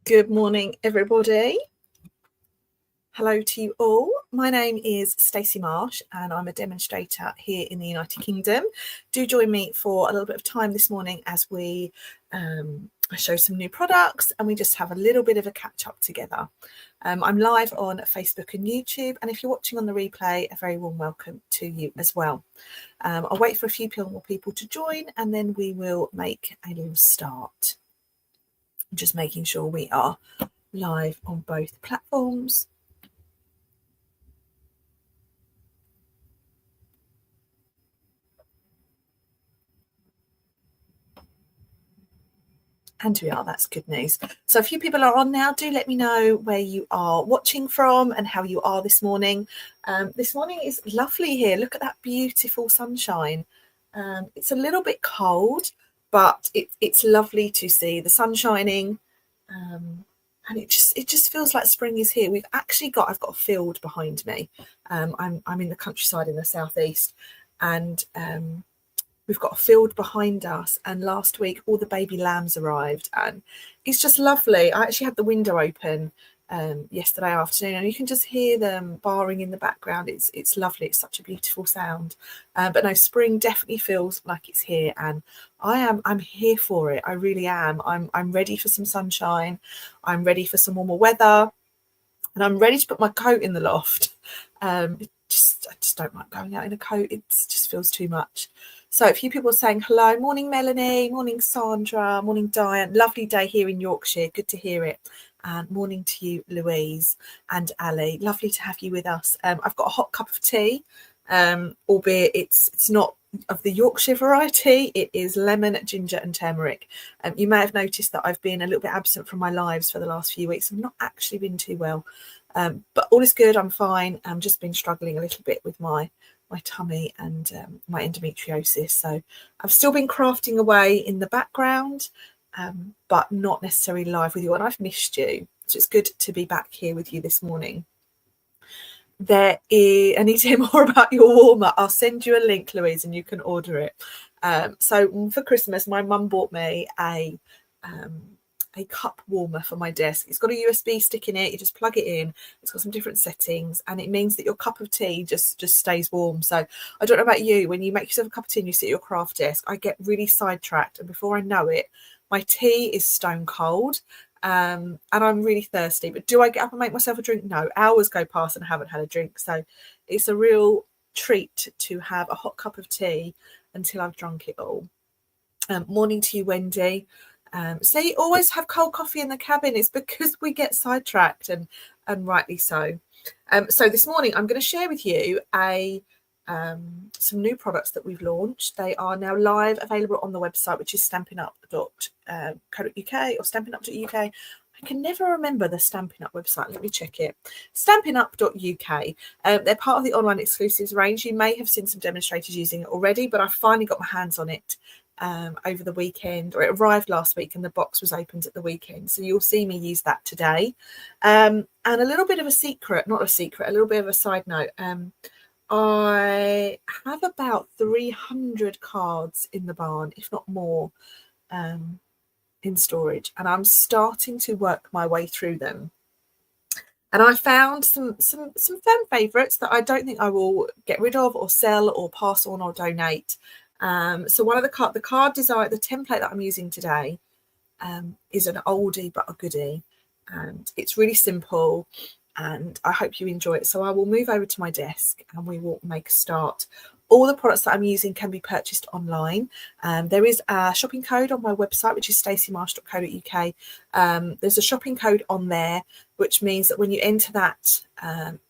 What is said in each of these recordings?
Good morning, everybody. Hello to you all. My name is Stacey Marsh and I'm a demonstrator here in the United Kingdom. Do join me for a little bit of time this morning as we show some new products and we just have a little bit of a catch up together. I'm live on Facebook and YouTube, and if you're watching on the replay, a very warm welcome to you as well. I'll wait for a few more people to join and then we will make a little start. Just making sure we are live on both platforms. And we are, that's good news. So a few people are on now. Do let me know where you are watching from and how you are this morning. This morning is lovely here. Look at that beautiful sunshine. It's a little bit cold, but it's lovely to see the sun shining. And it just feels like spring is here. I've got a field behind me. I'm in the countryside in the southeast, and we've got a field behind us, and last week all the baby lambs arrived and it's just lovely. I actually had the window open yesterday afternoon and you can just hear them barring in the background. It's lovely. It's such a beautiful sound. But no, spring definitely feels like it's here, and I'm here for it. I really am. I'm ready for some sunshine. I'm ready for some warmer weather, and I'm ready to put my coat in the loft. I just don't like going out in a coat. It just feels too much. So a few people are saying hello. Morning, Melanie. Morning, Sandra. Morning, Diane. Lovely day here in Yorkshire. Good to hear it. And morning to you, Louise and Ali. Lovely to have you with us. I've got a hot cup of tea, albeit it's not of the Yorkshire variety. It is lemon, ginger and turmeric. You may have noticed that I've been a little bit absent from my lives for the last few weeks. I've not actually been too well. But all is good. I'm fine. I've just been struggling a little bit with my tummy and my endometriosis. So I've still been crafting away in the background, but not necessarily live with you. And I've missed you. So it's good to be back here with you this morning. I need to hear more about your warmer. I'll send you a link, Louise, and you can order it. So for Christmas, my mum bought me a cup warmer for my desk. It's got a USB stick in it. You just plug it in. It's got some different settings, and it means that your cup of tea just stays warm. So I don't know about you, when you make yourself a cup of tea and you sit at your craft desk, I get really sidetracked, and before I know it, my tea is stone cold, and I'm really thirsty. But do I get up and make myself a drink? No. Hours go past and I haven't had a drink. So it's a real treat to have a hot cup of tea until I've drunk it all. Morning to you, Wendy. So you always have cold coffee in the cabin. It's because we get sidetracked, and rightly so. So this morning I'm going to share with you some new products that we've launched. They are now live, available on the website, which is stampinup.co.uk or stampinup.uk. I can never remember the Stampin' Up website. Let me check it. Stampinup.uk. They're part of the online exclusives range. You may have seen some demonstrators using it already, but I finally got my hands on it over the weekend, or it arrived last week and the box was opened at the weekend. So you'll see me use that today. And a little bit of a secret, not a secret, a little bit of a side note. I have about 300 cards in the barn, if not more, in storage, and I'm starting to work my way through them. And I found some fan favourites that I don't think I will get rid of or sell or pass on or donate. So one of the card design, the template that I'm using today, is an oldie but a goodie, and it's really simple, and I hope you enjoy it. So I will move over to my desk and we will make a start. All the products that I'm using can be purchased online. There is a shopping code on my website, which is staceymarsh.co.uk. There's a shopping code on there, which means that when you enter that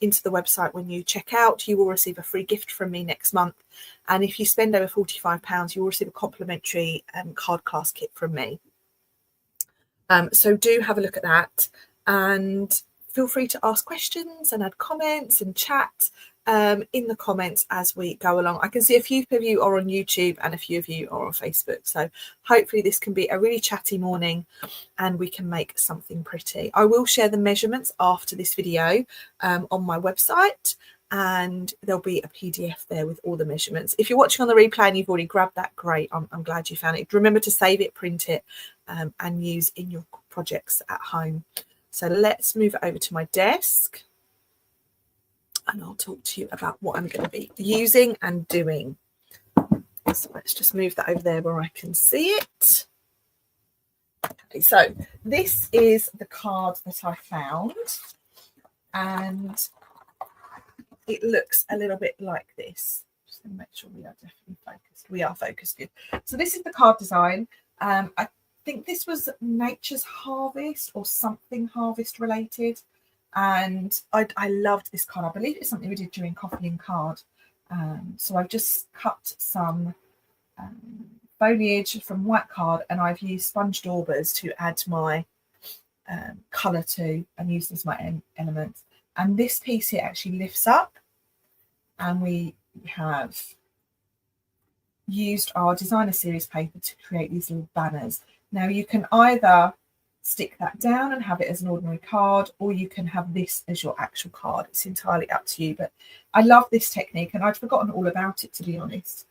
into the website, when you check out, you will receive a free gift from me next month. And if you spend over £45, you will receive a complimentary card class kit from me. So do have a look at that, and feel free to ask questions and add comments and chat in the comments as we go along. I can see a few of you are on YouTube and a few of you are on Facebook. So hopefully this can be a really chatty morning and we can make something pretty. I will share the measurements after this video on my website, and there'll be a PDF there with all the measurements. If you're watching on the replay and you've already grabbed that, great. I'm glad you found it. Remember to save it, print it, and use in your projects at home. So let's move it over to my desk and I'll talk to you about what I'm going to be using and doing. So let's just move that over there where I can see it. Okay, so this is the card that I found, and it looks a little bit like this. Just going to make sure we are definitely focused. We are focused. Good. So this is the card design. I think this was Nature's Harvest or something harvest related, and I loved this card. I believe it's something we did during Coffee and Card. So I've just cut some foliage from white card, and I've used sponge daubers to add my colour to and use as my elements. And this piece here actually lifts up, and we have used our designer series paper to create these little banners. Now you can either stick that down and have it as an ordinary card, or you can have this as your actual card. It's entirely up to you, but I love this technique and I'd forgotten all about it, to be honest.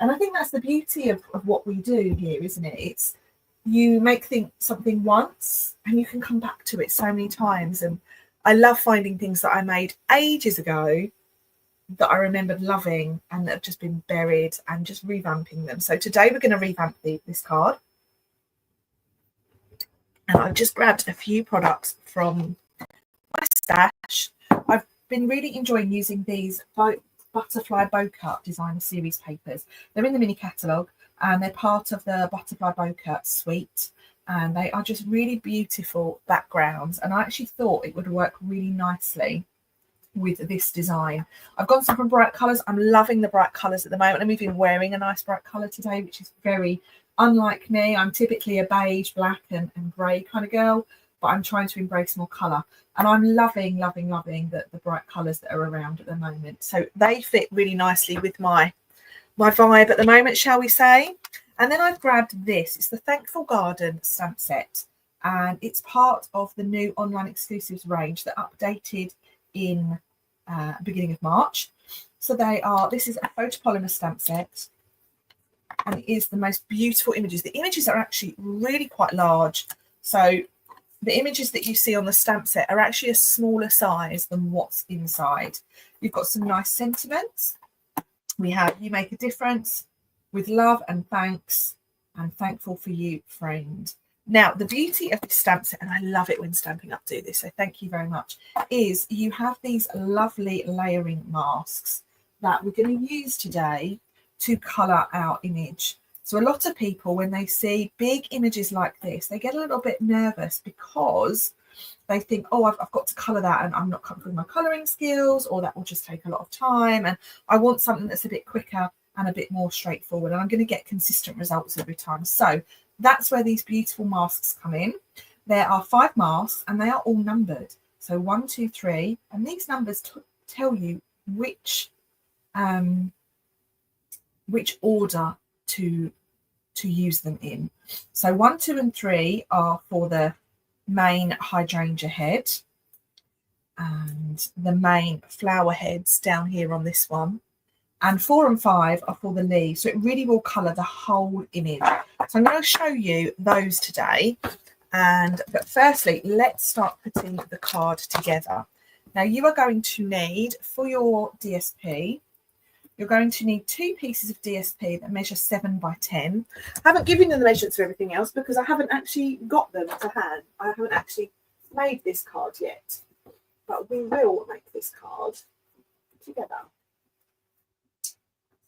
And I think that's the beauty of what we do here, isn't it? It's you make something once and you can come back to it so many times. And I love finding things that I made ages ago that I remembered loving and that have just been buried, and just revamping them. So today we're going to revamp this card. And I've just grabbed a few products from my stash. I've been really enjoying using these Butterfly Bow Cut designer series papers. They're in the mini catalogue and they're part of the Butterfly Bow Cut suite. And they are just really beautiful backgrounds. And I actually thought it would work really nicely with this design. I've got some from bright colours. I'm loving the bright colours at the moment. I'm even wearing a nice bright colour today, which is very unlike me. I'm typically a beige, black and grey kind of girl, but I'm trying to embrace more colour. And I'm loving the bright colours that are around at the moment. So they fit really nicely with my vibe at the moment, shall we say. And then I've grabbed this. It's the Thankful Garden stamp set. And it's part of the new online exclusives range that updated in beginning of March. So this is a photopolymer stamp set, and it is the most beautiful images. The images are actually really quite large. So the images that you see on the stamp set are actually a smaller size than what's inside. You've got some nice sentiments. We have "You make a difference," "With love and thanks," and "Thankful for you, friend." Now, the beauty of this stamp set, and I love it when Stampin' Up do this, so thank you very much, is you have these lovely layering masks that we're going to use today to colour our image. So a lot of people, when they see big images like this, they get a little bit nervous because they think, oh, I've got to colour that and I'm not comfortable with my colouring skills, or that will just take a lot of time, and I want something that's a bit quicker and a bit more straightforward, and I'm going to get consistent results every time. So that's where these beautiful masks come in. There are 5 masks and they are all numbered. So 1, 2, 3, and these numbers tell you which order to use them in. So 1, 2, and 3 are for the main hydrangea head and the main flower heads down here on this one. And 4 and 5 are for the leaves. So it really will colour the whole image. So I'm going to show you those today. But firstly, let's start putting the card together. Now you are going to need, for your DSP, you're going to need 2 pieces of DSP that measure 7 by 10. I haven't given you the measurements for everything else because I haven't actually got them to hand. I haven't actually made this card yet. But we will make this card together.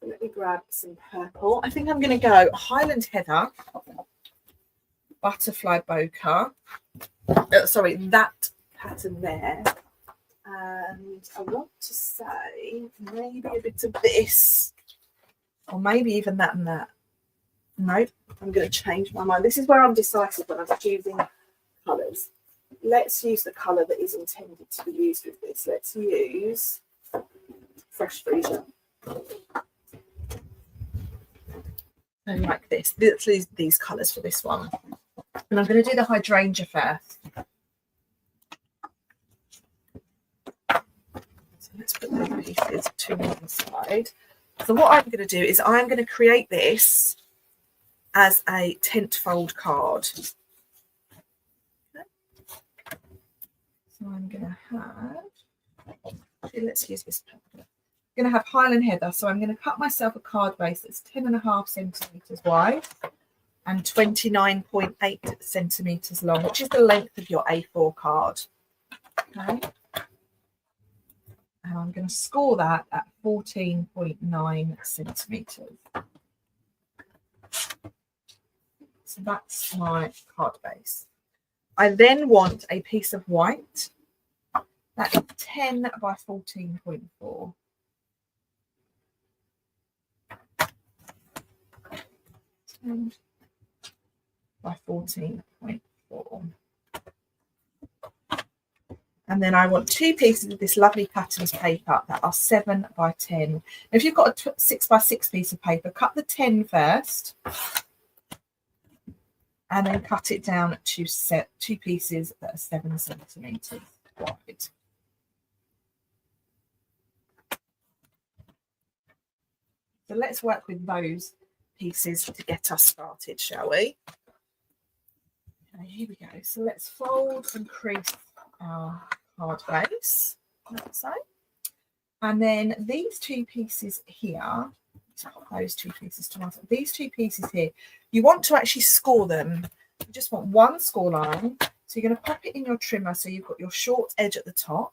Let me grab some purple. I think I'm going to go Highland Heather, Butterfly Bokeh. Sorry, that pattern there. And I want to say maybe a bit of this, or maybe even that and that. Nope, I'm going to change my mind. This is where I'm decisive when I'm choosing colours. Let's use the colour that is intended to be used with this. Let's use Fresh Freesia. And like this. Let's use these colours for this one. And I'm going to do the hydrangea first. So let's put the pieces to one side. So what I'm going to do is I'm going to create this as a tent fold card. So I'm going to have, let's use this pen. I'm going to have Highland Heather. So I'm going to cut myself a card base that's 10.5 centimetres wide and 29.8 centimetres long, which is the length of your A4 card. Okay. And I'm going to score that at 14.9 centimetres. So that's my card base. I then want a piece of white. That is 10 by 14.4. 10 by 14.4. And then I want 2 pieces of this lovely patterns paper that are 7 by 10. Now, if you've got a 6 by 6 piece of paper, cut the 10 first. And then cut it down to 2 pieces that are 7 centimetres wide. So let's work with those pieces to get us started, shall we? Okay, here we go. So let's fold and crease our card base, like so. And then these 2 pieces here, those 2 pieces to one side. These 2 pieces here, you want to actually score them. You just want one score line. So you're going to pop it in your trimmer so you've got your short edge at the top.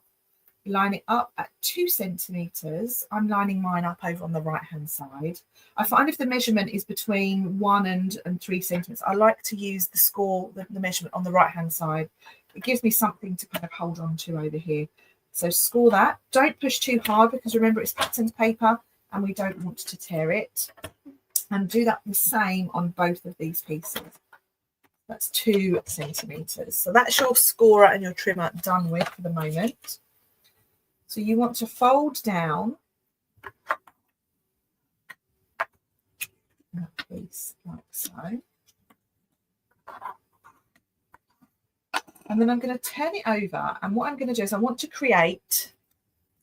Line it up at 2 centimetres. I'm lining mine up over on the right hand side. I find if the measurement is between 1 and 3 centimetres, I like to use the score, the measurement on the right hand side. It gives me something to kind of hold on to over here. So score that. Don't push too hard because remember it's patterned paper and we don't want to tear it. And do that the same on both of these pieces. That's 2 centimetres. So that's your scorer and your trimmer done with for the moment. So you want to fold down that piece like so. And then I'm going to turn it over. And what I'm going to do is I want to create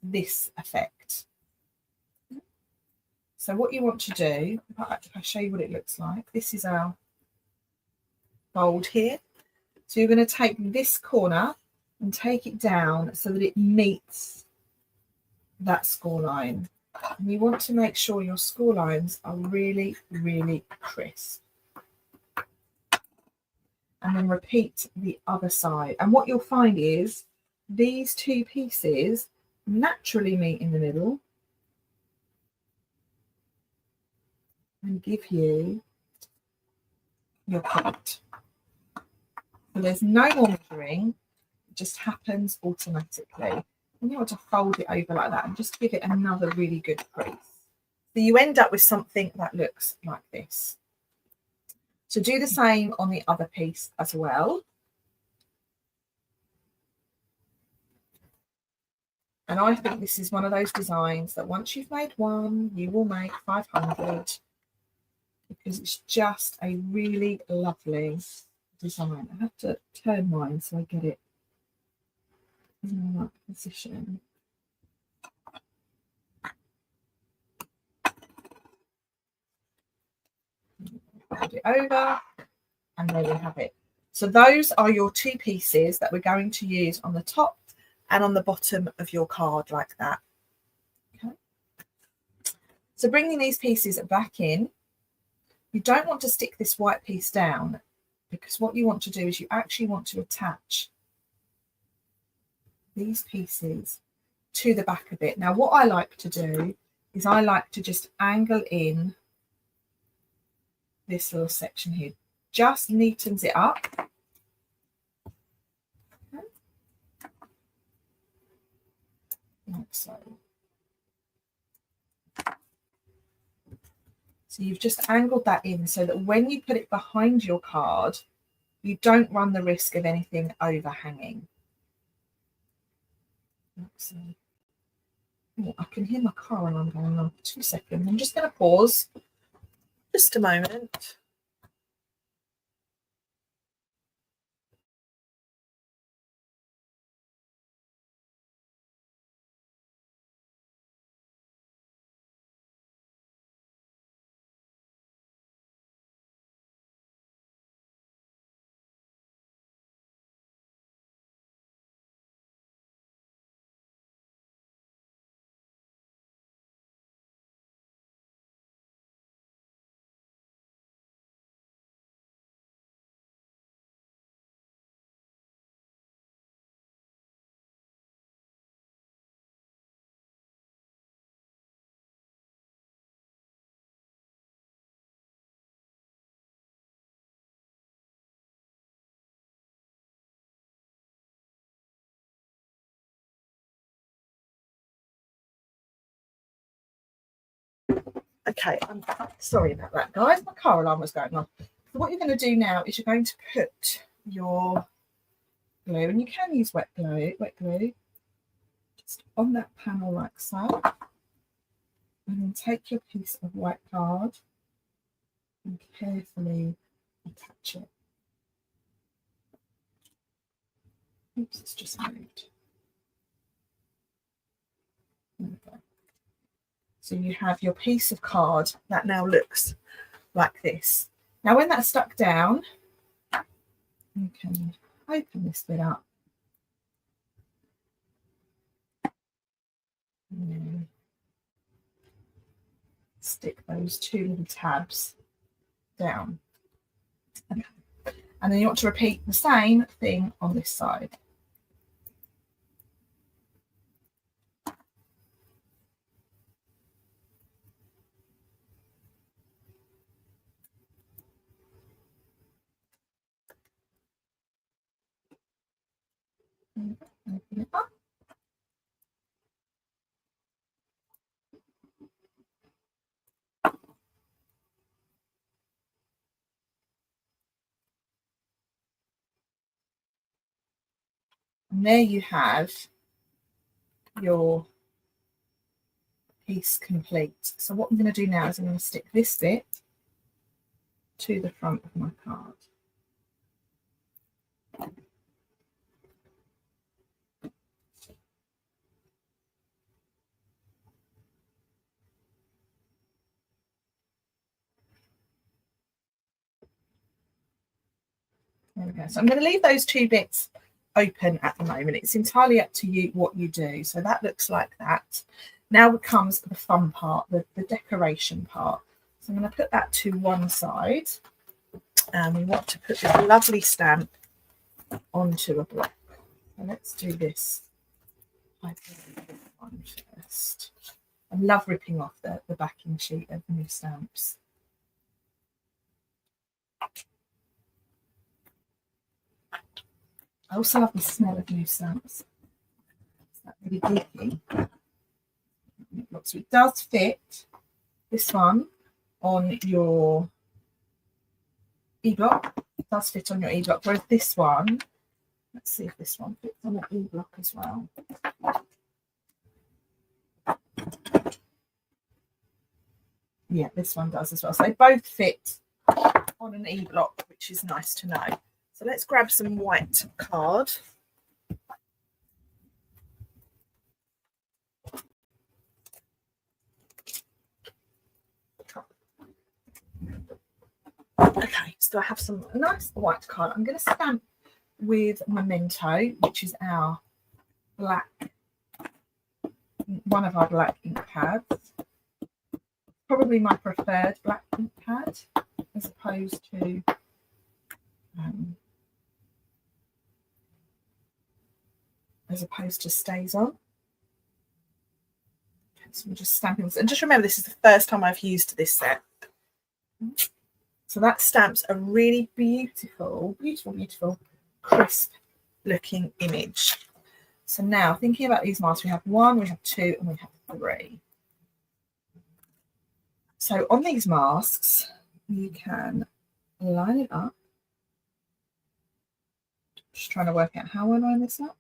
this effect. So what you want to do, if I show you what it looks like, this is our fold here. So you're going to take this corner and take it down so that it meets that score line. And you want to make sure your score lines are really, really crisp. And then repeat the other side. And what you'll find is these 2 pieces naturally meet in the middle and give you your point. So there's no more measuring, it just happens automatically. And you want to fold it over like that and just give it another really good crease. So you end up with something that looks like this. So do the same on the other piece as well. And I think this is one of those designs that once you've made one, you will make 500 because it's just a really lovely design. I have to turn mine so I get it in the right position. Fold it over and there we have it. So those are your 2 pieces that we're going to use on the top and on the bottom of your card like that. Okay. So bringing these pieces back in, you don't want to stick this white piece down because what you want to do is you actually want to attach these pieces to the back of it. Now what I like to do is I like to just angle in this little section here, just neatens it up. Okay. Like so. So you've just angled that in so that when you put it behind your card, you don't run the risk of anything overhanging. So, oh, I can hear my car alarm going on. 2 seconds. I'm just going to pause just a moment. Okay, I'm sorry about that, guys. My car alarm was going on. So what you're going to do now is you're going to put your glue, and you can use wet glue, just on that panel like so. And then take your piece of white card and carefully attach it. Oops, it's just moved. There we go. So you have your piece of card that now looks like this. Now when that's stuck down, you can open this bit up. And then stick those two little tabs down. Okay. And then you want to repeat the same thing on this side. Open it up. And there you have your piece complete. So what I'm going to do now is I'm going to stick this bit to the front of my card. There we go. So I'm going to leave those two bits open at the moment. It's entirely up to you what you do. So that looks like that. Now comes the fun part, the decoration part. So I'm going to put that to one side, and we want to put this lovely stamp onto a block. So let's do this. I think this one first. I love ripping off the backing sheet of new stamps. I also love the smell of new stamps. It's that really geeky. So it does fit, this one, on your e-block. It does fit on your e-block, whereas this one, let's see if this one fits on the e-block as well. Yeah, this one does as well. So they both fit on an e-block, which is nice to know. So let's grab some white card. Okay, so I have some nice white card. I'm going to stamp with Memento, which is our black, one of our black ink pads. Probably my preferred black ink pad, as opposed to StazOn. Okay, so I'm just stamping this, and just remember this is the first time I've used this set. So that stamps a really beautiful, crisp looking image. So now thinking about these masks, we have 1, we have 2, and we have 3. So on these masks, you can line it up. Just trying to work out how I line this up.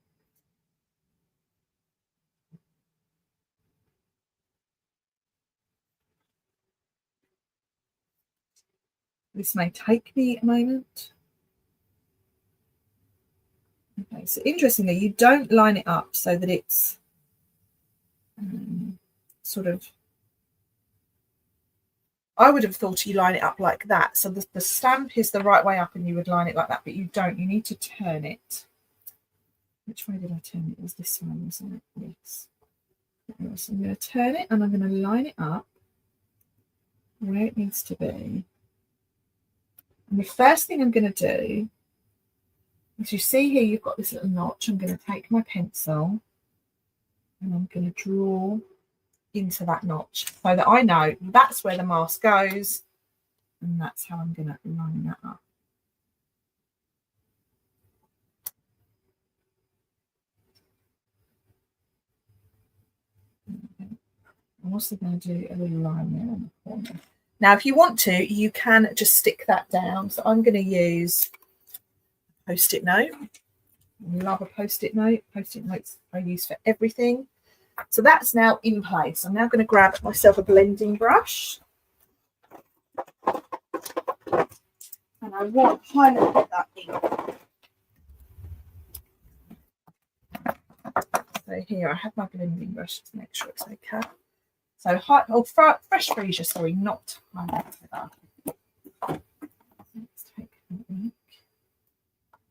This may take me a moment. Okay, so interestingly, you don't line it up so that it's sort of, I would have thought you line it up like that. So the stamp is the right way up and you would line it like that, but you don't. You need to turn it. Which way did I turn it? It was this one, wasn't it? Yes. So I'm going to turn it and I'm going to line it up where it needs to be. And the first thing I'm going to do, as you see here, you've got this little notch. I'm going to take my pencil and I'm going to draw into that notch so that I know that's where the mask goes, and that's how I'm going to line that up. I'm also going to do a little line there on the corner. Now, if you want to, you can just stick that down. So I'm going to use a Post-it note. Love a Post-it note. Post-it notes I use for everything. So that's now in place. I'm now going to grab myself a blending brush. And I want to highlight that ink. So here I have my blending brush to make sure it's okay. So fresh freesia, sorry, not highlighter. Let's take an ink.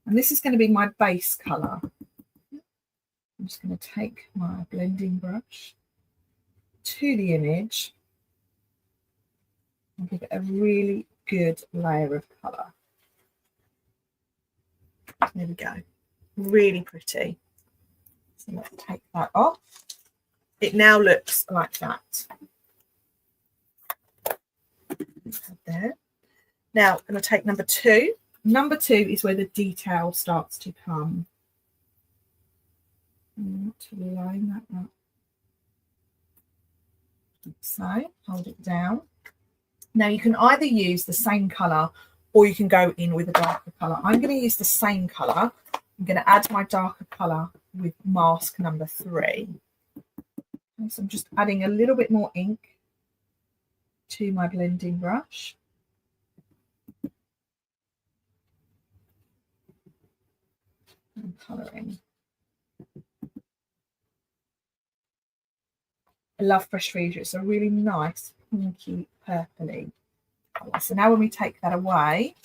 And this is going to be my base colour. I'm just going to take my blending brush to the image and give it a really good layer of colour. There we go. Really pretty. So let's take that off. It now looks like that. There. Now I'm going to take number 2. Number 2 is where the detail starts to come. To line that up. So hold it down. Now you can either use the same colour or you can go in with a darker colour. I'm going to use the same colour. I'm going to add my darker colour with mask number 3. Okay, so I'm just adding a little bit more ink to my blending brush. And colouring. I love fresh freesia. It's a really nice pinky purpley colour. So now when we take that away,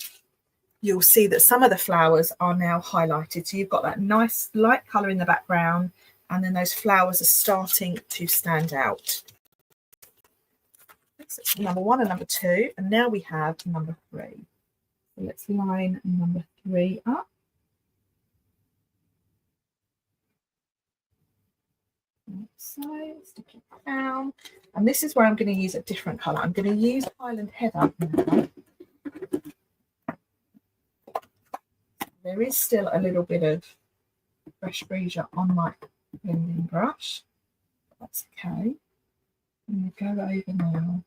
you'll see that some of the flowers are now highlighted. So you've got that nice light colour in the background, and then those flowers are starting to stand out. So it's number 1 and number 2, and now we have number 3. So let's line number 3 up. So stick it down, and this is where I'm going to use a different colour. I'm going to use Highland Heather now. There is still a little bit of fresh freesia on my blending brush. That's okay. I'm going to go over now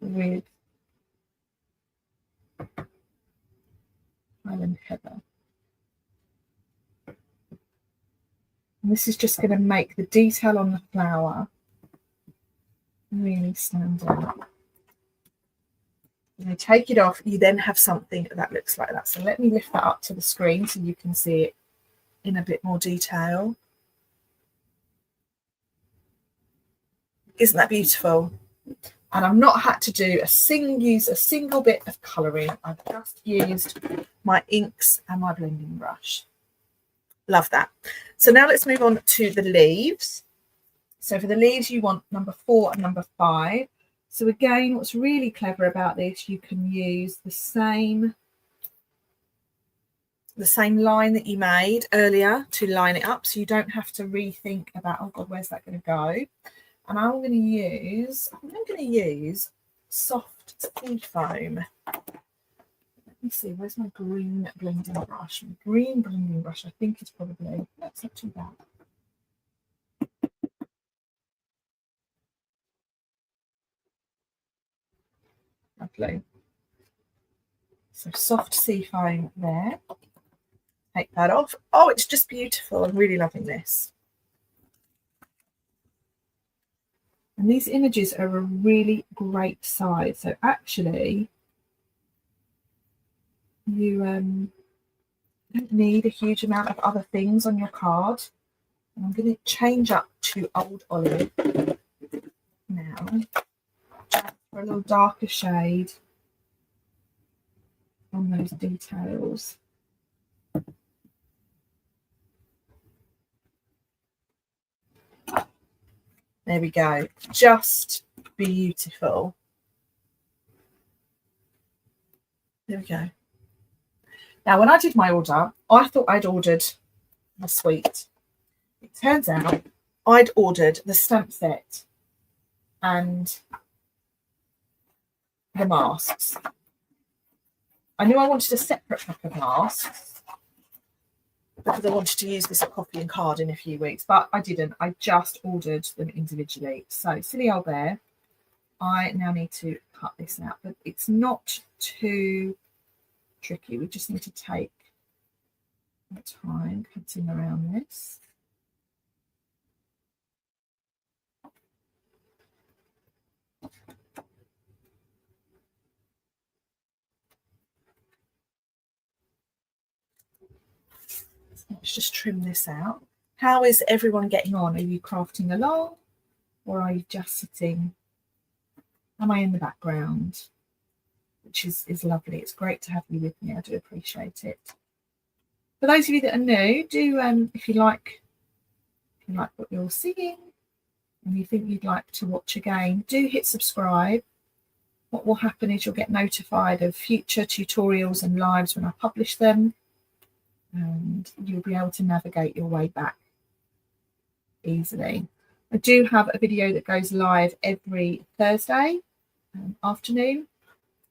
with Highland Heather. And this is just going to make the detail on the flower really stand out. When you take it off, you then have something that looks like that. So let me lift that up to the screen so you can see it in a bit more detail. Isn't that beautiful? And I've not had to use a single bit of colouring. I've just used my inks and my blending brush. Love that. So now let's move on to the leaves. So for the leaves, you want number 4 and number 5. So again, what's really clever about this, you can use the same line that you made earlier to line it up, so you don't have to rethink about, oh God, where's that going to go? And I'm going to use soft sea foam. Let me see, where's my green blending brush? My green blending brush, I think is probably, that's not too bad. Lovely. So soft sea foam there. Take that off. Oh, it's just beautiful. I'm really loving this. And these images are a really great size. So actually, you don't need a huge amount of other things on your card. And I'm going to change up to Old Olive now, just for a little darker shade on those details. There we go. Just beautiful. There we go. Now, when I did my order, I thought I'd ordered the suite. It turns out I'd ordered the stamp set and the masks. I knew I wanted a separate pack of masks, because I wanted to use this copy and card in a few weeks, but I didn't. I just ordered them individually. So silly old bear. I now need to cut this out, but it's not too tricky. We just need to take our time cutting around this. Let's just trim this out. How is everyone getting on? Are you crafting along, or are you just sitting? Am I in the background? Which is lovely. It's great to have you with me. I do appreciate it. For those of you that are new, do if you like what you're seeing and you think you'd like to watch again, do hit subscribe. What will happen is you'll get notified of future tutorials and lives when I publish them, and you'll be able to navigate your way back easily. I do have a video that goes live every Thursday afternoon,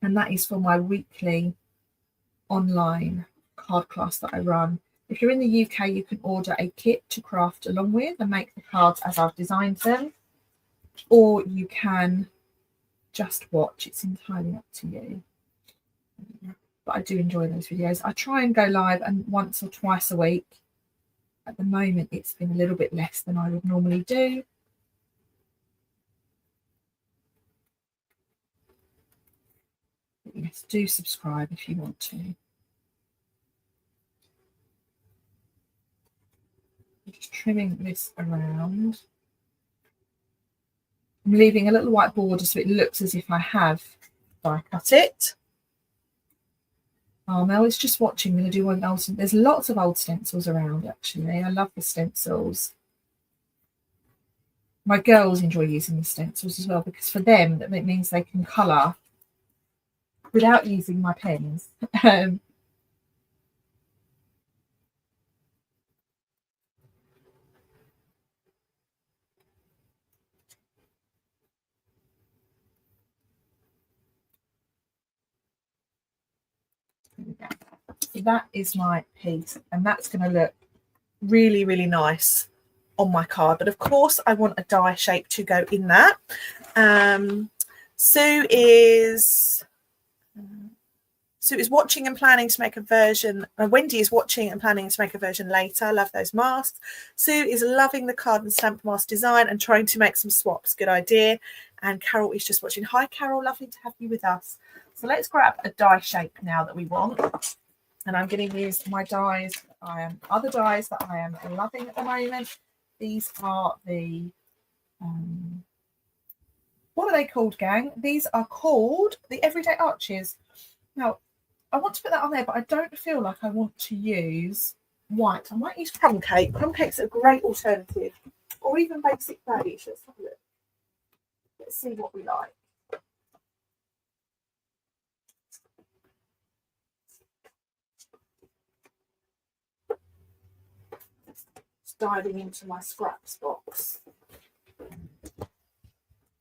and that is for my weekly online card class that I run. If you're in the UK, you can order a kit to craft along with and make the cards as I've designed them, or you can just watch. It's entirely up to you. But I do enjoy those videos. I try and go live and once or twice a week. At the moment, it's been a little bit less than I would normally do. But yes, do subscribe if you want to. I'm just trimming this around. I'm leaving a little white border so it looks as if I have die cut it. Oh, Mel is just watching. I'm going to do one else. There's lots of old stencils around, actually. I love the stencils. My girls enjoy using the stencils as well, because for them, it means they can colour without using my pens. That is my piece, and that's going to look really, really nice on my card. But of course, I want a die shape to go in that. Sue is watching and planning to make a version. Wendy is watching and planning to make a version later. I love those masks. Sue is loving the card and stamp mask design and trying to make some swaps. Good idea. And Carol is just watching. Hi, Carol. Lovely to have you with us. So let's grab a die shape now that we want. And I'm going to use my dies. Other dies that I am loving at the moment. These are the what are they called, gang? These are called the Everyday Arches. Now, I want to put that on there, but I don't feel like I want to use white. I might use crumb cake. Crumb cake's a great alternative, or even basic beige. Let's have a look. Let's see what we like. Diving into my scraps box.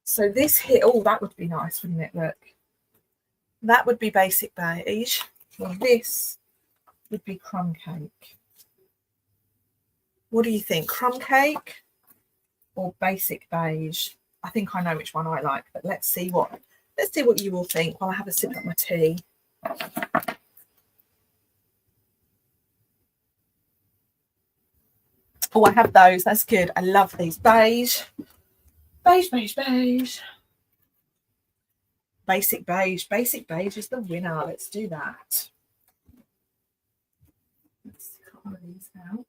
So this here, oh, that would be nice, wouldn't it? Look, that would be basic beige. Well, this would be crumb cake. What do you think, crumb cake or basic beige? I think I know which one I like, but let's see what you all think while I have a sip of my tea. Oh, I have those. That's good. I love these. Beige. Beige, beige, beige. Basic beige. Basic beige is the winner. Let's do that. Let's cut one of these out.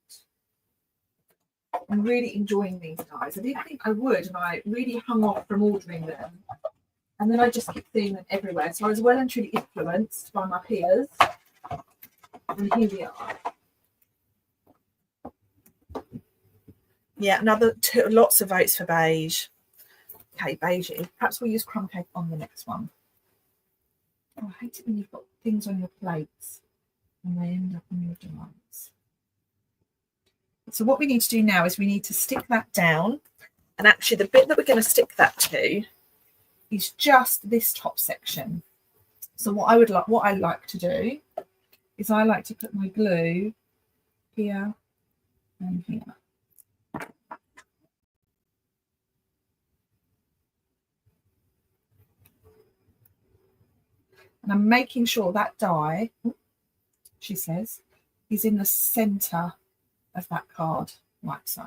I'm really enjoying these guys. I didn't think I would, and I really hung off from ordering them. And then I just keep seeing them everywhere. So I was well and truly influenced by my peers. And here we are. Yeah, lots of votes for beige. Okay, beige. Perhaps we'll use crumb cake on the next one. Oh, I hate it when you've got things on your plates and they end up on your dies. So what we need to do now is we need to stick that down. And actually the bit that we're going to stick that to is just this top section. So what I like to do is I like to put my glue here and here. And I'm making sure that die, she says, is in the centre of that card, like so.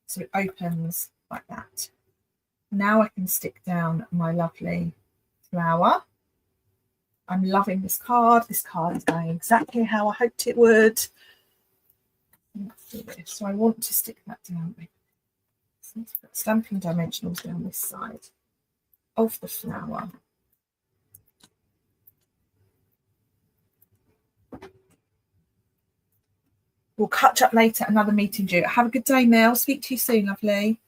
So it opens like that. Now I can stick down my lovely flower. I'm loving this card. This card is going exactly how I hoped it would. Let's do this. So I want to stick that down. So let's put Stampin' Dimensionals down this side of the flower. We'll catch up later. Another meeting due. Have a good day, Mel. Speak to you soon, lovely.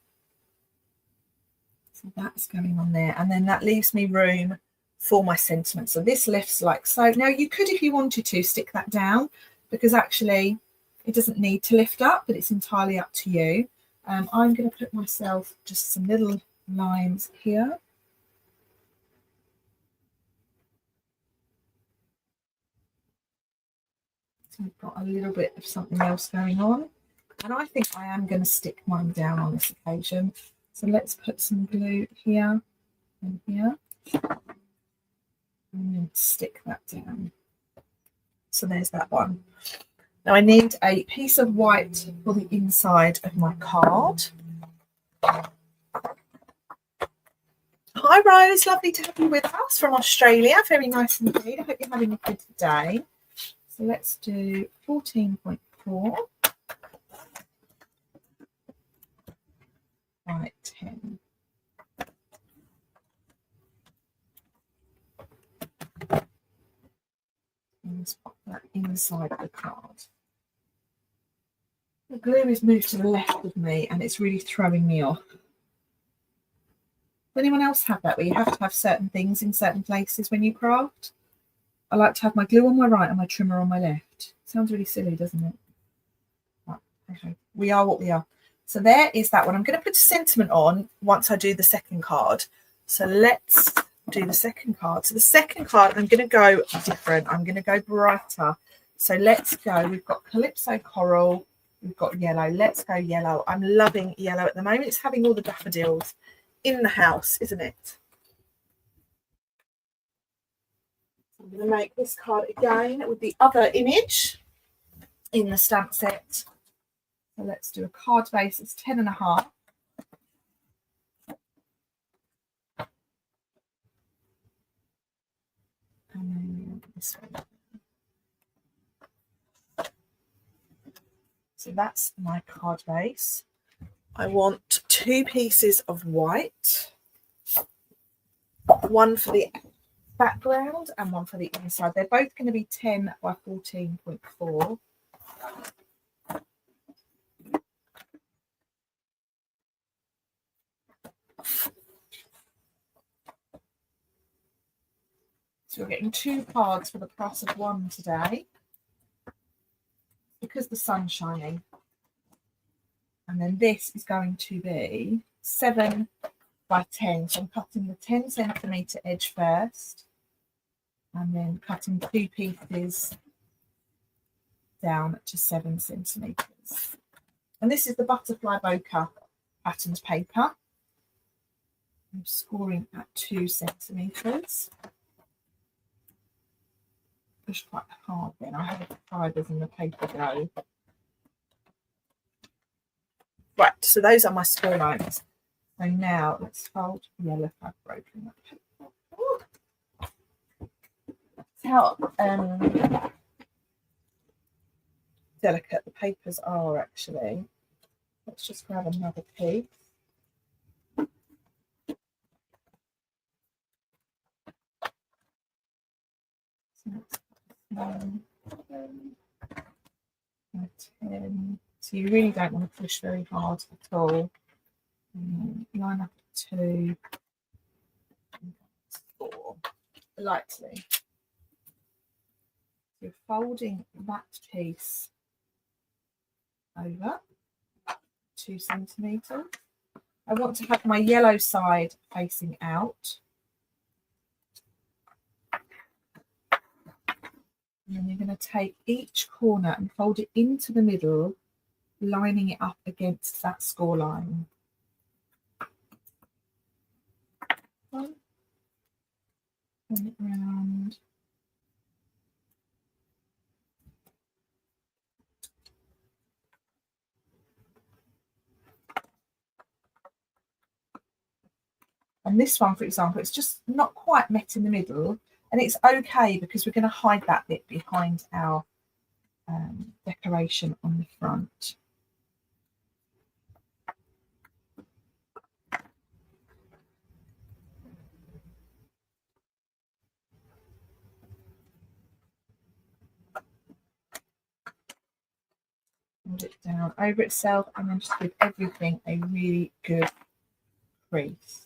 So that's going on there. And then that leaves me room for my sentiment. So this lifts like so. Now you could, if you wanted to, stick that down, because actually it doesn't need to lift up, but it's entirely up to you. I'm going to put myself just some little lines here. So I've got a little bit of something else going on. And I think I am going to stick mine down on this occasion. So let's put some glue here and here. And then stick that down. So there's that one. Now I need a piece of white for the inside of my card. Hi Rose, lovely to have you with us from Australia. Very nice indeed. I hope you're having a good day. So let's do 14.4 by 10. Let's pop that inside the card. The glue is moved to the left of me and it's really throwing me off. Does anyone else have that, where you have to have certain things in certain places when you craft? I like to have my glue on my right and my trimmer on my left. Sounds really silly, doesn't it? Right, okay. We are what we are. So there is that one. I'm going to put a sentiment on once I do the second card. So let's do the second card. So the second card, I'm going to go different. I'm going to go brighter. So let's go. We've got Calypso Coral. We've got yellow. Let's go yellow. I'm loving yellow at the moment. It's having all the daffodils in the house, isn't it? I'm going to make this card again with the other image in the stamp set. So let's do a card base. It's 10.5. And then this one. So that's my card base. I want 2 pieces of white, one for the background and one for the inside. They're both going to be 10 by 14.4. So we're getting 2 cards for the price of 1 today, because the sun's shining. And then this is going to be 7 by 10. So I'm cutting the 10 centimetre edge first, and then cutting 2 pieces down to 7 centimetres. And this is the Butterfly Bokeh patterned paper. I'm scoring at 2 centimetres. Push quite hard then. I have the fibres in the paper go. Right, so those are my score lines. So now let's fold. Yeah, look, I've broken that paper. Ooh. That's how delicate the papers are, actually. Let's just grab another piece. So let's 10. So you really don't want to push very hard at all. Line up 2, 4, lightly. You're folding that piece over 2 centimetres. I want to have my yellow side facing out. And then you're going to take each corner and fold it into the middle, lining it up against that score line. Turn it round. And this one, for example, it's just not quite met in the middle, and it's okay because we're going to hide that bit behind our decoration on the front. Hold it down over itself, and then just give everything a really good crease.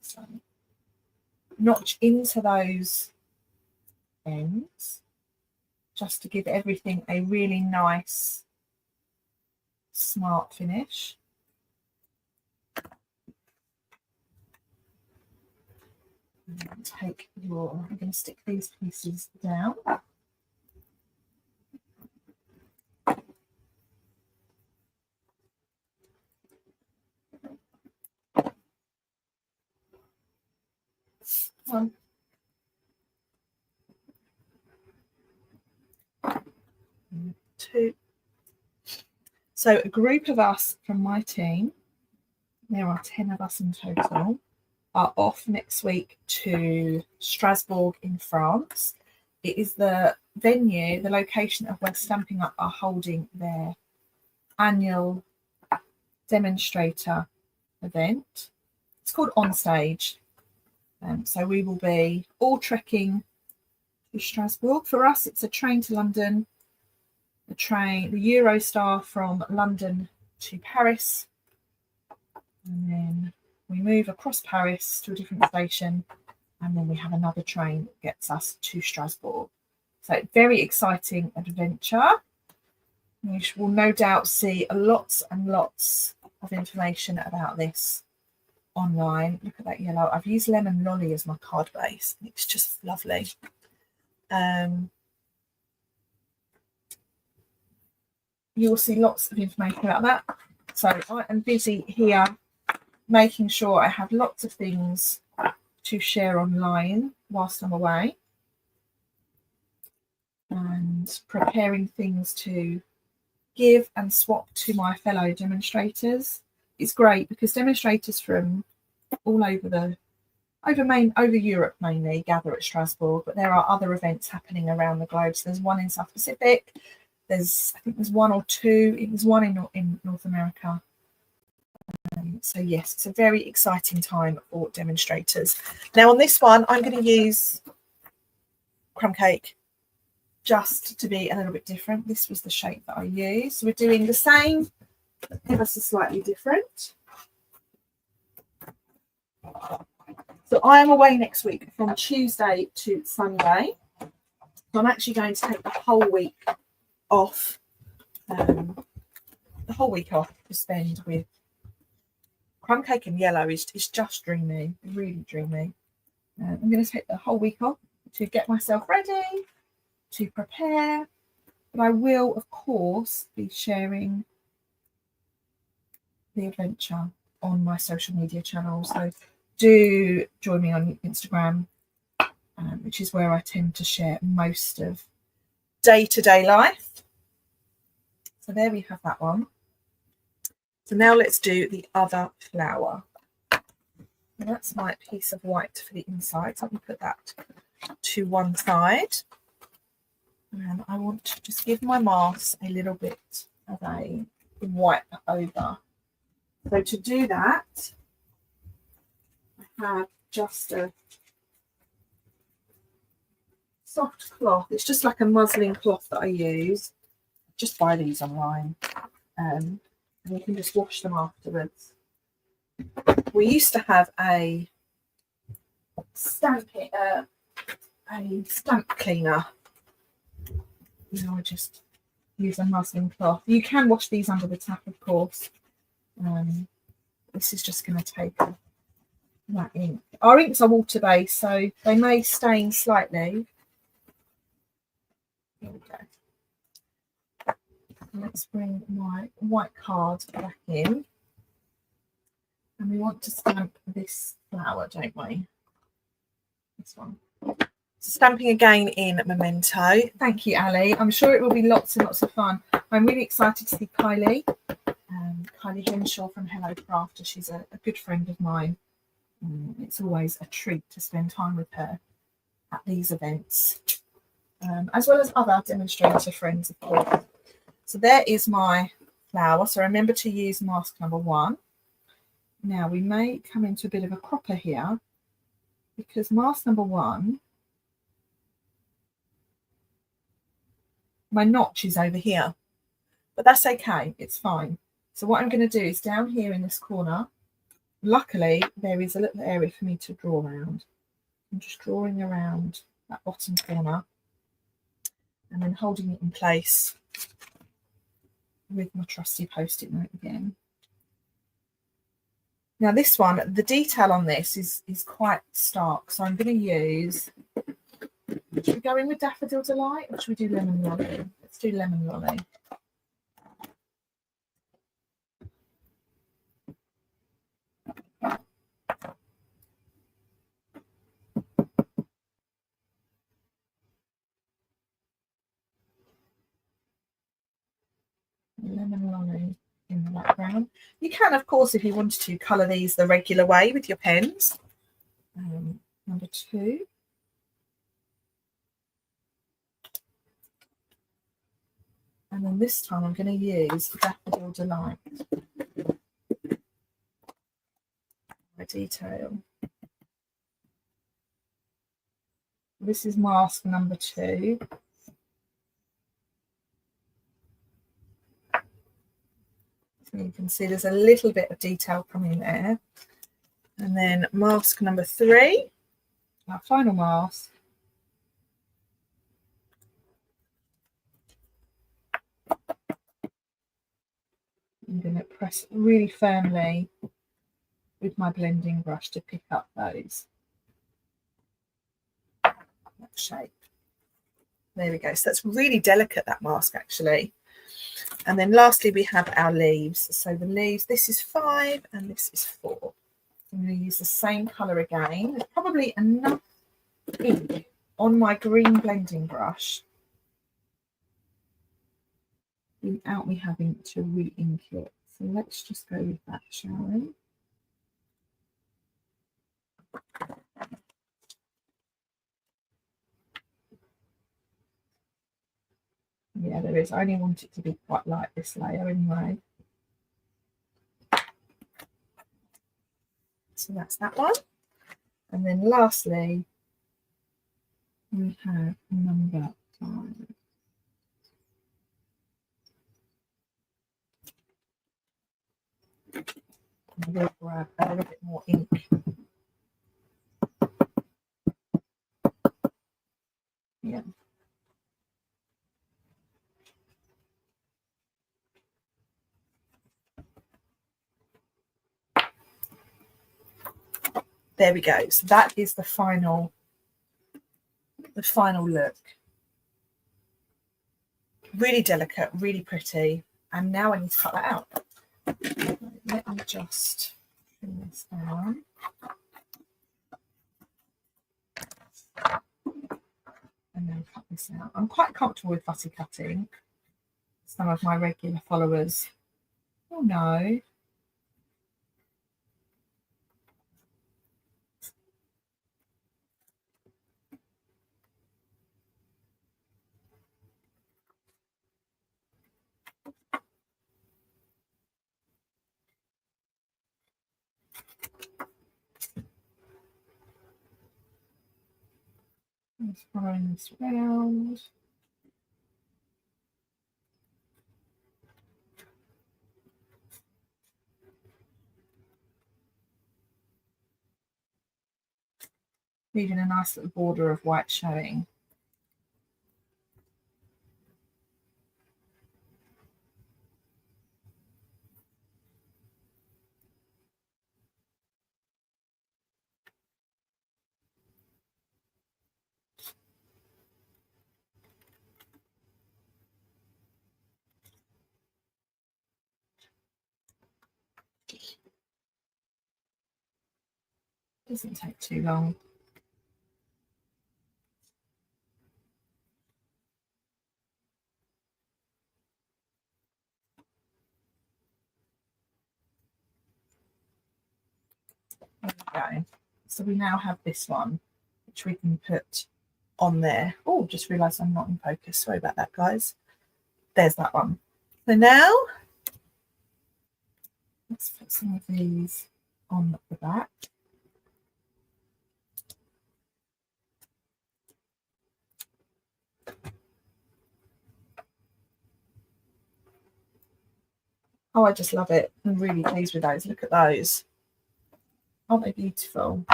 So, notch into those ends just to give everything a really nice, smart finish. And take your, I'm going to stick these pieces down. One, two. So a group of us from my team, there are 10 of us in total, are off next week to Strasbourg in France. It is the venue, the location of where Stampin' Up are holding their annual demonstrator event. It's called On Stage. So we will be all trekking to Strasbourg. For us, it's a train to London, the Eurostar from London to Paris, and then we move across Paris to a different station, and then we have another train that gets us to Strasbourg. So very exciting adventure. You will no doubt see lots and lots of information about this online. Look at that yellow. I've used Lemon Lolly as my card base. It's just lovely. You will see lots of information about that. So I am busy here making sure I have lots of things to share online whilst I'm away, and preparing things to give and swap to my fellow demonstrators. It's great because demonstrators from all over over Europe mainly gather at Strasbourg, but there are other events happening around the globe. So there's one in South Pacific, I think there's one or two, it was one in North America. So yes, it's a very exciting time for demonstrators. Now on this one, I'm going to use crumb cake just to be a little bit different. This was the shape that I used. So we're doing the same, but ever so slightly different. So I am away next week from Tuesday to Sunday. So I'm actually going to take the whole week off. To spend with crumb cake in yellow is just dreamy, really dreamy. I'm going to take the whole week off to get myself ready, to prepare, but I will of course be sharing the adventure on my social media channels. So do join me on Instagram, which is where I tend to share most of day-to-day life. So there we have that one. So now let's do the other flower. And that's my piece of white for the inside. So I'm going to put that to one side. And I want to just give my mask a little bit of a wipe over. So to do that, I have just a soft cloth. It's just like a muslin cloth that I use. Just buy these online. And you can just wash them afterwards. We used to have a stamp cleaner. Now I just use a muslin cloth. You can wash these under the tap, of course. This is just going to take that ink. Our inks are water-based, so they may stain slightly, Here we go. Let's bring my white card back in. And we want to stamp this flower, don't we? This one. Stamping again in Memento. Thank you, Ali. I'm sure it will be lots and lots of fun. I'm really excited to see Kylie. Kylie Henshaw from Hello Crafter. She's a good friend of mine. It's always a treat to spend time with her at these events, as well as other demonstrator friends, of course. So there is my flower. So remember to use mask number 1. Now we may come into a bit of a cropper here because mask number 1, my notch is over here, but that's okay, it's fine. So what I'm going to do is down here in this corner, luckily there is a little area for me to draw around. I'm just drawing around that bottom corner and then holding it in place with my trusty post-it note again. Now this one, the detail on this is quite stark, so I'm going to use, should we go in with Daffodil Delight or should we do Lemon Lolly? Let's do Lemon Lolly. Lemon Lolly in the background. You can, of course, if you wanted to, colour these the regular way with your pens. Number 2. And then this time I'm going to use Daffodil Delight. My detail. This is mask number 2. So you can see there's a little bit of detail coming there. And then mask number 3, our final mask. I'm going to press really firmly with my blending brush to pick up that shape. There we go. So that's really delicate, that mask, actually. And then lastly, we have our leaves. So the leaves, this is 5 and this is 4. I'm going to use the same colour again. There's probably enough ink on my green blending brush without me having to re-ink it. So let's just go with that, shall we? Yeah, there is. I only want it to be quite light, this layer anyway. So that's that one. And then lastly, we have number 5. I'm going to grab a little bit more ink. Yeah. There we go. So that is the final look. Really delicate, really pretty. And now I need to cut that out. Let me just trim this down. And then cut this out. I'm quite comfortable with fussy cutting. Some of my regular followers, oh no. Just following this round. Leaving a nice little border of white showing. Doesn't take too long. There we go. So we now have this one, which we can put on there. Oh, just realised I'm not in focus. Sorry about that, guys. There's that one. So now let's put some of these on the back. Oh, I just love it. I'm really pleased with those. Look at those. Aren't they beautiful?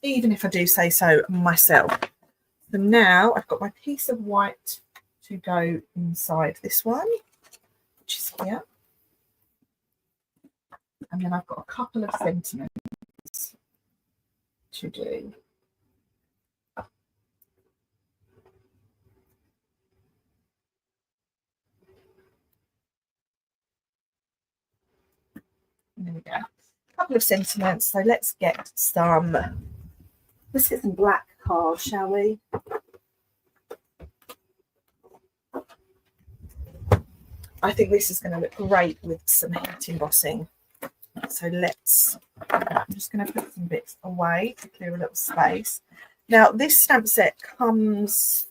Even if I do say so myself. So now I've got my piece of white to go inside this one, which is here. And then I've got a couple of sentiments to do. There we go. A couple of sentiments. So let's get some black cards, shall we? I think this is going to look great with some heat embossing. So I'm just going to put some bits away to clear a little space. Now, this stamp set comes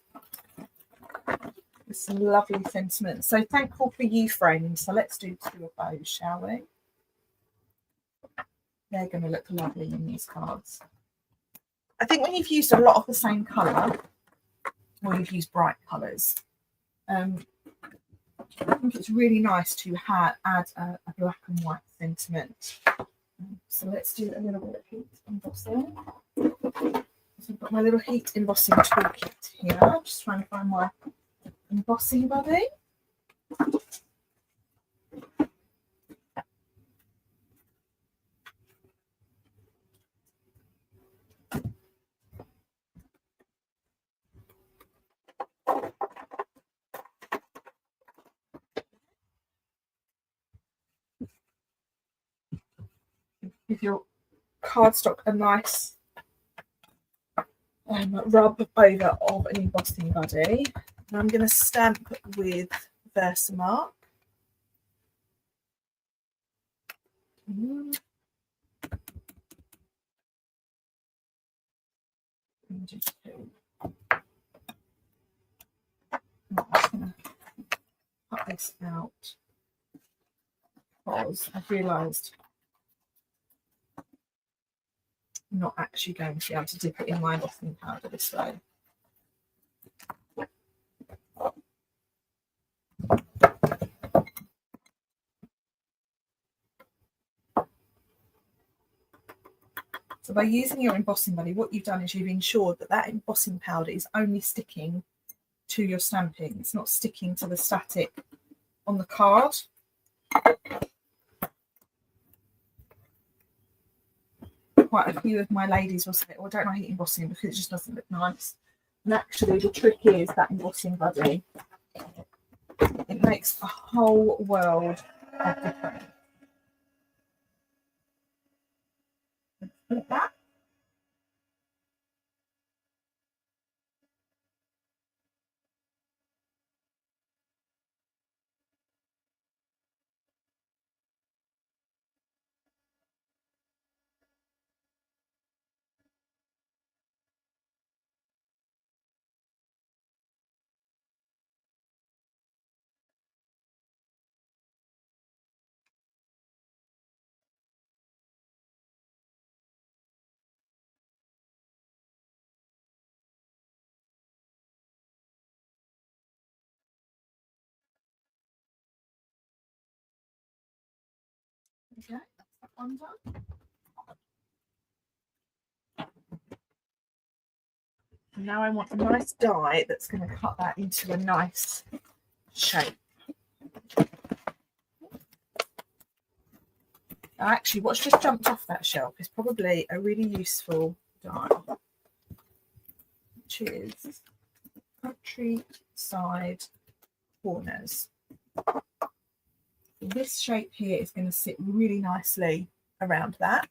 with some lovely sentiments. So thankful for you, friends. So let's do 2 of those, shall we? They're going to look lovely in these cards. I think when you've used a lot of the same colour, or you've used bright colours, I think it's really nice to add a black and white sentiment. So let's do a little bit of heat embossing. So I've got my little heat embossing toolkit here. I'm just trying to find my embossing buddy. Give your cardstock a nice rub over of an embossing buddy. And I'm going to stamp with Versamark. I'm just going to cut this out because I've realised I'm not actually going to be able to dip it in my embossing powder this way. So by using your embossing buddy, what you've done is you've ensured that that embossing powder is only sticking to your stamping. It's not sticking to the static on the card. Quite a few of my ladies will say, oh, I don't like embossing because it just doesn't look nice. And actually the trick is that embossing buddy. It makes a whole world of difference. Like that. Okay, that's that one done. And now I want a nice die that's going to cut that into a nice shape. Now, actually, what's just jumped off that shelf is probably a really useful die, which is country side corners. This shape here is going to sit really nicely around that.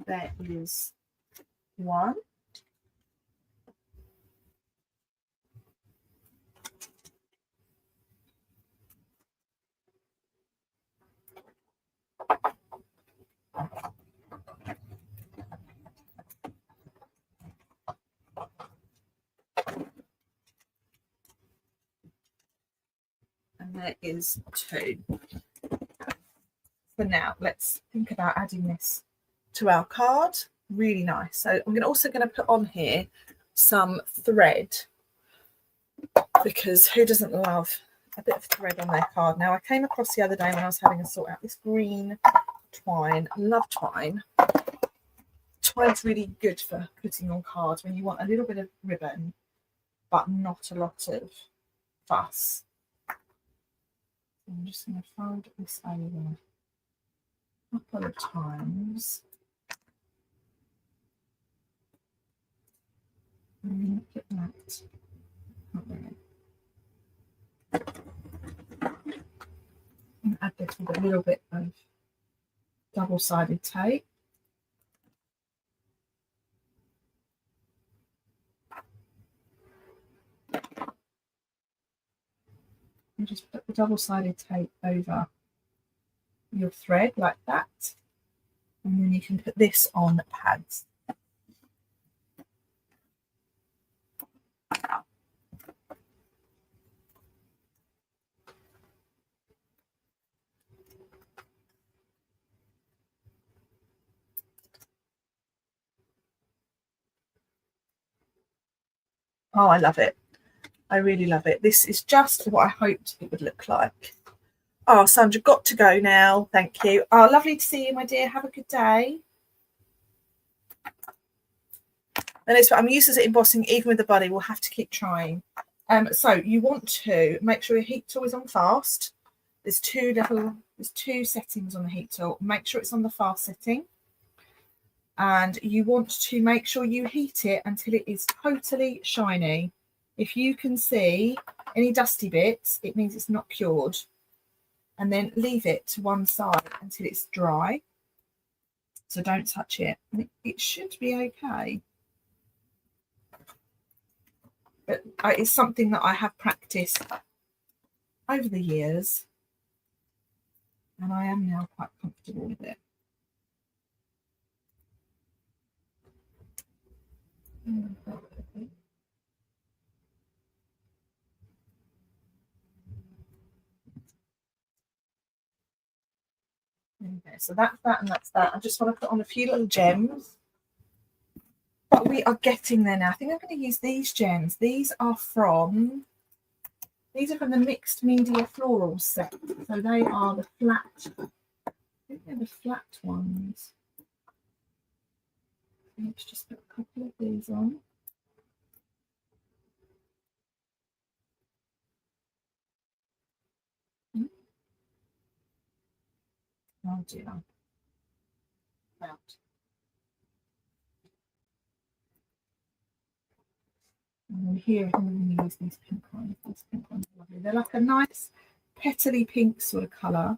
there is one. And there is two. For now, let's think about adding this to our card. Really nice. So I'm also going to put on here some thread, because who doesn't love a bit of thread on their card? Now, I came across the other day when I was having a sort out this green twine. I love twine. Twine's really good for putting on cards when you want a little bit of ribbon but not a lot of fuss. I'm just going to fold this over a couple of times. And look at that. And add this with a little bit of double-sided tape. And just put the double-sided tape over your thread like that. And then you can put this on pads. Oh, I love it. I really love it. This is just what I hoped it would look like. Oh, Sandra, got to go now. Thank you. Oh, lovely to see you, my dear. Have a good day. And it's I'm used to it embossing even with the body. We'll have to keep trying. So you want to make sure your heat tool is on fast. There's two settings on the heat tool. Make sure it's on the fast setting. And you want to make sure you heat it until it is totally shiny. If you can see any dusty bits, it means it's not cured. And then leave it to one side until it's dry. So don't touch it. It should be okay. But it's something that I have practiced over the years. And I am now quite comfortable with it. Okay, so that's that and that's that. I just want to put on a few little gems. But we are getting there now. I think I'm going to use these gems. These are from the Mixed Media Florals set. So they are the flat, I think they're the flat ones. Let's just put a couple of these on. Oh dear. Out. And then here I'm going to use these pink ones. These pink ones are lovely. They're like a nice petally pink sort of colour.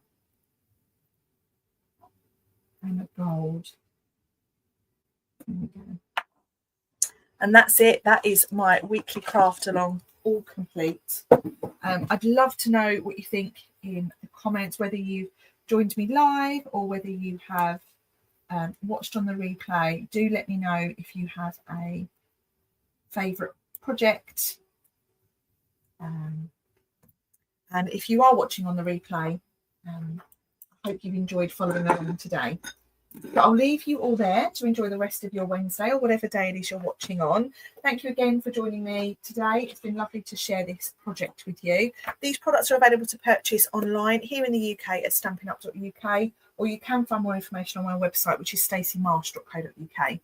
And a gold. There we go. And that's it. That is my weekly craft along, all complete. I'd love to know what you think in the comments, whether you've joined me live or whether you have watched on the replay. Do let me know if you have a favourite project. And if you are watching on the replay, I hope you've enjoyed following along today. But I'll leave you all there to enjoy the rest of your Wednesday or whatever day it is you're watching on. Thank you again for joining me today. It's been lovely to share this project with you. These products are available to purchase online here in the UK at stampinup.uk, or you can find more information on my website, which is staceymarsh.co.uk.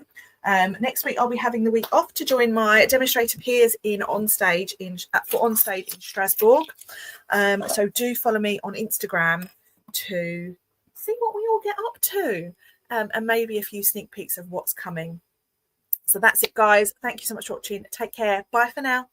Next week, I'll be having the week off to join my demonstrator peers for Onstage in Strasbourg. So do follow me on Instagram to see what we all get up to. And maybe a few sneak peeks of what's coming. So that's it, guys. Thank you so much for watching. Take care. Bye for now.